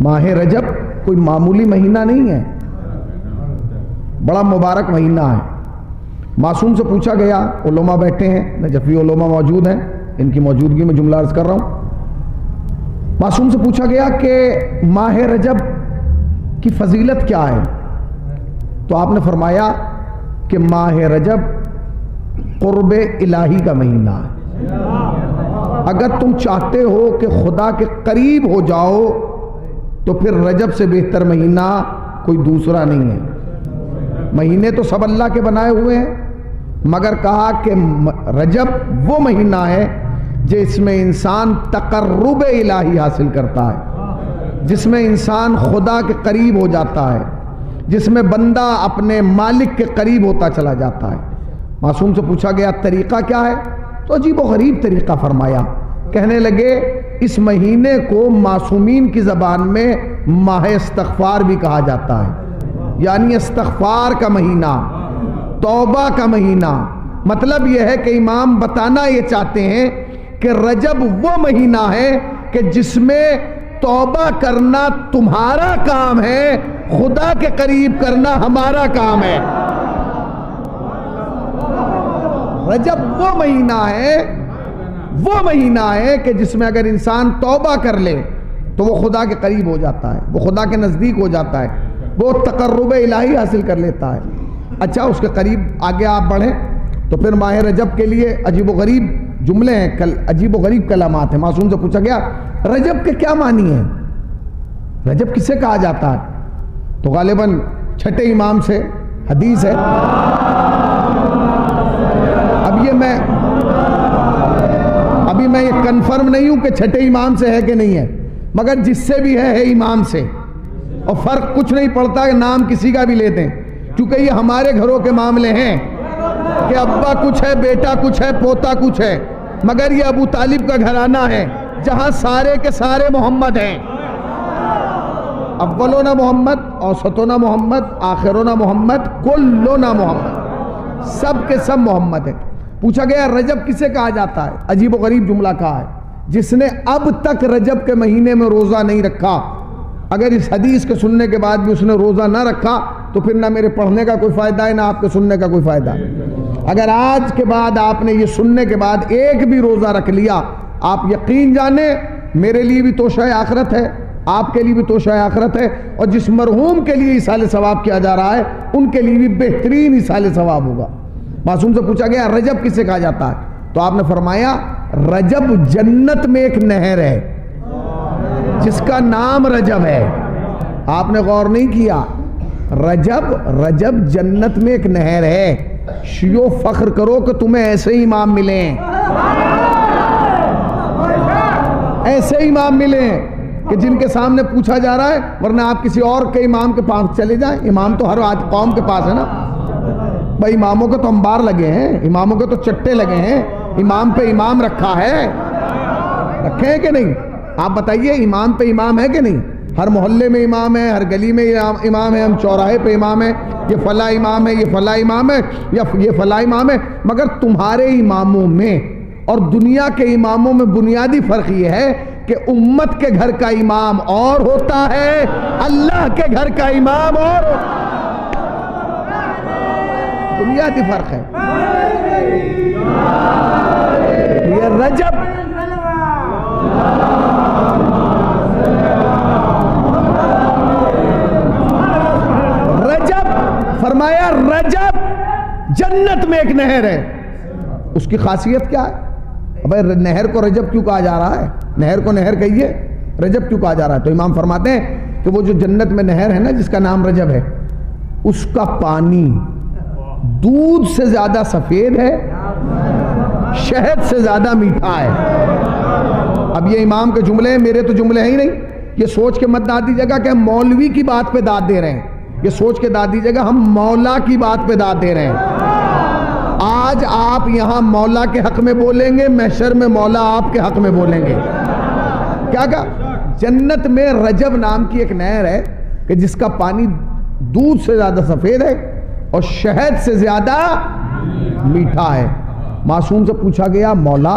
माह रजब कोई मामूली महीना नहीं है, बड़ा मुबारक महीना है। मासूम से पूछा गया, उलमा बैठे हैं, नजफी उलमा मौजूद हैं, इनकी मौजूदगी में जुमला अर्ज कर रहा हूँ। मासूम से पूछा गया कि माह रजब की फजीलत क्या है, तो आपने फरमाया कि माह रजब कुर्ब इलाही का महीना है। अगर तुम चाहते हो कि खुदा के करीब हो जाओ तो फिर रजब से बेहतर महीना कोई दूसरा नहीं है। महीने तो सब अल्लाह के बनाए हुए हैं, मगर कहा कि रजब वो महीना है जिसमें इंसान तकर्रुब इलाही हासिल करता है, जिसमें इंसान खुदा के करीब हो जाता है, जिसमें बंदा अपने मालिक के करीब होता चला जाता है। मासूम से पूछा गया तरीका क्या है, तो अजीब व गरीब तरीका फरमाया। कहने लगे इस महीने को मासूमीन की ज़बान में माह इस्तग़फ़ार भी कहा जाता है, यानी इस्तग़फ़ार का महीना, तौबा का महीना। मतलब यह है कि इमाम बताना ये चाहते हैं कि रजब वो महीना है कि जिसमें तौबा करना तुम्हारा काम है, खुदा के करीब करना हमारा काम है। रजब वो महीना है कि जिसमें अगर इंसान तौबा कर ले तो वो खुदा के करीब हो जाता है, वो खुदा के नज़दीक हो जाता है, वो तकर्रुब इलाही हासिल कर लेता है। अच्छा, उसके करीब आगे आप बढ़ें तो फिर माह रजब के लिए अजीब व गरीब जुमले हैं, अजीब व गरीब कलामात हैं। मासूम से पूछा गया रजब के क्या मानी है, रजब किसे कहा जाता है, तो गालिबन छठे इमाम से हदीस है। अभी मैं ये कंफर्म नहीं हूं कि छठे इमाम से है कि नहीं है, मगर जिससे भी है इमाम से, और फर्क कुछ नहीं पड़ता कि नाम किसी का भी लेते हैं, क्योंकि ये हमारे घरों के मामले हैं कि अब्बा कुछ है, बेटा कुछ है, पोता कुछ है, मगर ये अबू तालिब का घराना है जहां सारे के सारे मोहम्मद हैं। अव्वलो ना मोहम्मद, औसतो ना मोहम्मद, आखिरो ना मोहम्मद, कुल्लो ना मोहम्मद, सब के सब मोहम्मद है। पूछा गया रजब किसे कहा जाता है, अजीब व गरीब जुमला कहा है, जिसने अब तक रजब के महीने में रोजा नहीं रखा। अगर इस हदीस के सुनने के बाद भी उसने रोजा ना रखा तो फिर ना मेरे पढ़ने का कोई फायदा है, ना आपके सुनने का कोई फायदा है। अगर आज के बाद आपने ये सुनने के बाद एक भी रोजा रख लिया, आप यकीन जाने मेरे लिए भी तोशा आखिरत है, आपके लिए भी तोशा आखिरत है, और जिस मरहूम के लिए इसाले सवाब किया जा रहा है उनके लिए भी बेहतरीन इसाले सवाब होगा। मासूम से पूछा गया रजब किसे कहा जाता है, तो आपने फरमाया रजब जन्नत में एक नहर है जिसका नाम रजब है। आपने गौर नहीं किया, रजब जन्नत में एक नहर है। शियो फख्र करो कि तुम्हें ऐसे ही इमाम मिले, ऐसे इमाम मिले कि जिनके सामने पूछा जा रहा है, वरना आप किसी और के इमाम के पास चले जाएं। इमाम तो हर आज कौम के पास है ना भाई, इमामों के तो अंबार लगे हैं, इमामों के तो चट्टे लगे हैं, इमाम पे इमाम रखा है, रखे हैं कि नहीं? आप बताइए, इमाम पे इमाम है कि नहीं? हर मोहल्ले में इमाम है, हर गली में इमाम है, हम चौराहे पे इमाम है, ये फला इमाम है, ये फला इमाम है, या ये फला इमाम है। मगर तुम्हारे इमामों में और दुनिया के इमामों में बुनियादी फर्क ये है कि उम्मत के घर का इमाम और होता है, अल्लाह के घर का इमाम और होता है। बुनियादी फर्क है। ये रजब फरमाया रजब जन्नत में एक नहर है। उसकी खासियत क्या है? भाई नहर को रजब क्यों कहा जा रहा है? नहर को नहर कहिए, रजब क्यों कहा जा रहा है? तो इमाम फरमाते हैं कि वो जो जन्नत में नहर है ना, जिसका नाम रजब है, उसका पानी दूध से ज्यादा सफेद है, शहद से ज्यादा मीठा है। अब ये इमाम के जुमले हैं, मेरे तो जुमले हैं ही नहीं। ये सोच के मत दाद दीजिएगा कि हम मौलवी की बात पे दाद दे रहे हैं, ये सोच के दाद दीजिएगा हम मौला की बात पे दाद दे रहे हैं। आज आप यहां मौला के हक में बोलेंगे, महशर में मौला आपके हक में बोलेंगे। क्या कहा? जन्नत में रजब नाम की एक नहर है कि जिसका पानी दूध से ज्यादा सफेद है और शहद से ज्यादा मीठा है। मासूम से पूछा गया मौला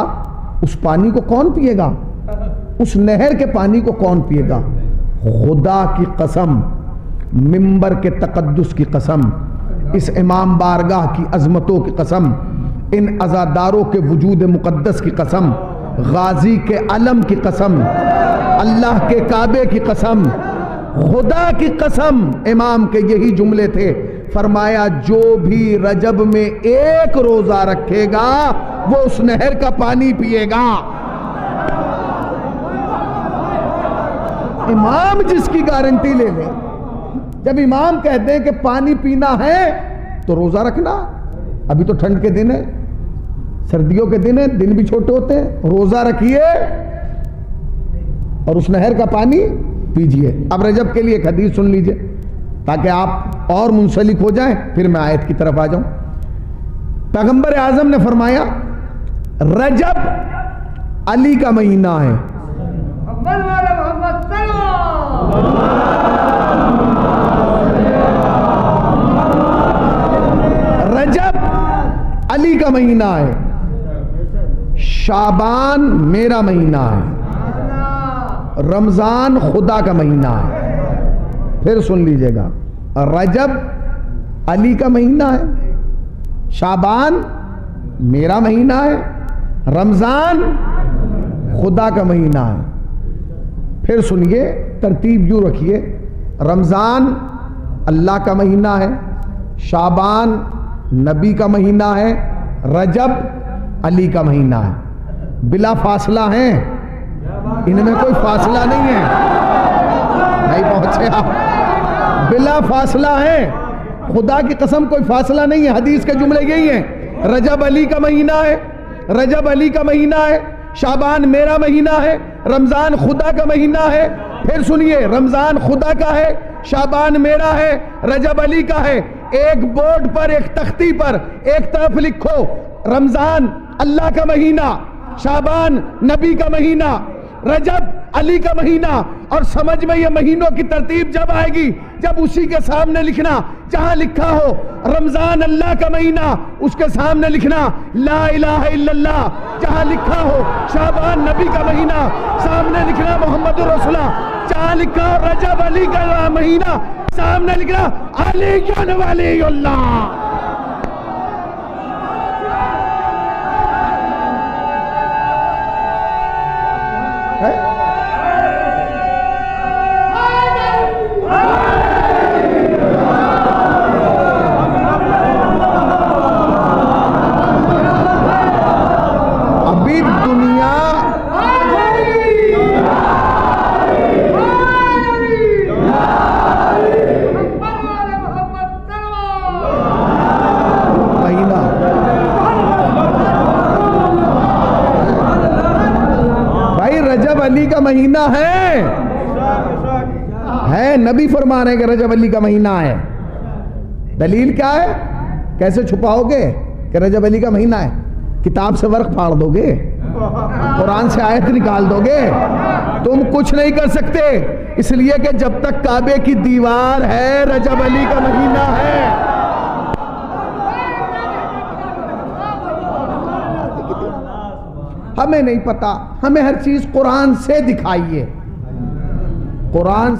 उस पानी को कौन पिएगा, उस नहर के पानी को कौन पिएगा? खुदा की कसम, मिंबर के तकद्दुस की कसम, इस इमाम बारगाह की अजमतों की कसम, इन अज़ादारों के वजूद मुक़द्दस की कसम, गाजी के अलम की कसम, अल्लाह के काबे की कसम, खुदा की कसम। इमाम के यही जुमले थे। फरमाया जो भी रजब में एक रोजा रखेगा वो उस नहर का पानी पिएगा। इमाम जिसकी गारंटी ले ले, जब इमाम कहते हैं कि पानी पीना है तो रोजा रखना। अभी तो ठंड के दिन है, सर्दियों के दिन है, दिन भी छोटे होते हैं, रोजा रखिए और उस नहर का पानी पीजिए। अब रजब के लिए एक हदीस सुन लीजिए ताकि आप और मुंसलिक हो जाएं, फिर मैं आयत की तरफ आ जाऊं। पैगंबर आजम ने फरमाया रजब अली का महीना है। रजब अली का महीना है, शाबान मेरा महीना है, रमजान खुदा का महीना है। फिर सुन लीजिएगा, रजब अली का महीना है, शाबान मेरा महीना है, रमजान खुदा का महीना है। फिर सुनिए, तरतीब यूं रखिए, रमजान अल्लाह का महीना है, शाबान नबी का महीना है, रजब अली का महीना है। बिला फासला है, इनमें कोई फासला नहीं है, नहीं पहुंचे आप, बिला फासला है, खुदा की कसम कोई फासला नहीं है। हदीस के जुमले यही हैं, रजब अली का महीना है, रजब अली का महीना है, शाबान मेरा महीना है, रमजान खुदा का महीना है। फिर सुनिए, रमजान खुदा का है, शाबान मेरा है, रजब अली का है। एक बोर्ड पर, एक तख्ती पर एक तरफ लिखो रमजान अल्लाह का महीना, शाबान नबी का महीना, रजब अली का महीना। और समझ में ये महीनों की तरतीब जब आएगी जब उसी के सामने लिखना, जहां लिखा हो रमजान अल्लाह का महीना उसके सामने लिखना ला इलाहा इल्लल्लाह, जहां लिखा हो शाबान नबी का महीना सामने लिखना मोहम्मद रसूलुल्लाह, जहां लिखा हो रजब अली का महीना सामने लिखना अली वलीउल्लाह। अभी दुनिया महीना भाई रजब अली का महीना है, नबी फरमा रहे हैं कि रजब अली का महीना है। दलील क्या है? कैसे छुपाओगे कि रजब अली का महीना है? किताब से वर्क फाड़ दोगे, कुरान से आयत निकाल दोगे, तुम कुछ नहीं कर सकते। इसलिए कि जब तक काबे की दीवार है रजब अली का महीना है। हमें नहीं पता, हमें हर चीज कुरान से दिखाइए, कुरान